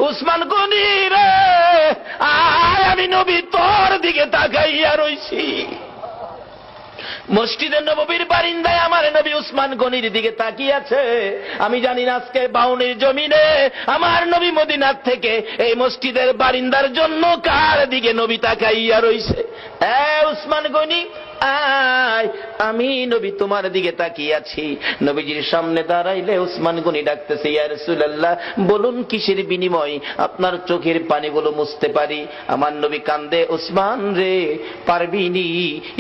উসমান গনি রে, আয় আমি নবী তোর দিকে তাকাইয়া রইছি। মসজিদে নববীর বারিন্দায় আমার নবী উসমান গনির দিকে তাকিয়ে আছে। আমি জানি না আজকে বাউনির জমিনে আমার নবী মদিনার থেকে এই মসজিদের বারিন্দার জন্য কার দিকে নবী তাকাইয়া রইছে। উসমান গনি আয়, আমি নবী তোমার দিকে তাকিয়ে আছি। নবীজির সামনে দাঁড়াইলে উসমান গনি ডাকতেছে, ইয়া রাসূলুল্লাহ, বলুন কিসের বিনিময় আপনার চোখের পানিগুলো মুছতে পারি? আমার নবী কান্দে, উসমান রে, পারবিনি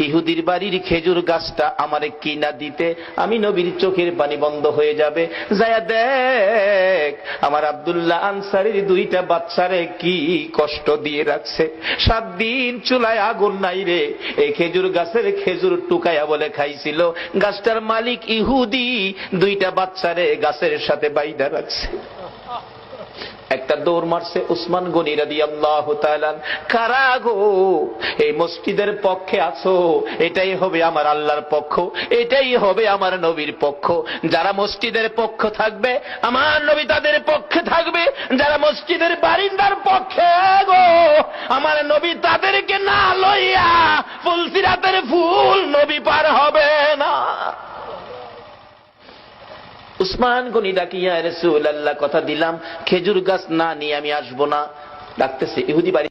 ইহুদির বাড়ির খেজুর গাছটা আমারে কিনা দিতে? আমি নবীর চোখের পানি বন্ধ হয়ে যাবে। যায়া দেখ আমার আব্দুল্লাহ আনসারীর 2টা বাচ্চারে কি কষ্ট দিয়ে রাখছে। 7 দিন চুলায় আগুন নাই রে, এই খেজুর গাছের খেজুর টুকাইয়া বলে খাইছিল। গাছটার মালিক ইহুদি, 2টা বাচ্চারে গাছের সাথে বাইধা রাখছে। একটা দৌড় মারছে উসমান গনি রাদিয়াল্লাহু তাআলা। কারা গো এই মসজিদের পক্ষে আছো? এটাই হবে আমার আল্লাহর পক্ষ, এটাই হবে আমার নবীর পক্ষ। যারা মসজিদের পক্ষ থাকবে আমার নবী তাদের পক্ষে থাকবে, যারা মসজিদের বারিন্দার পক্ষে গো আমার নবী তাদেরকে না লইয়া ফুলসিরাতের ফুল নবী পার হবে না। উসমান গনি ডাকি, ইয়া রাসূলুল্লাহ, কথা দিলাম খেজুর গাছ না নিয়ে আমি আসবো না। ডাকতেছে ইহুদি বাড়ি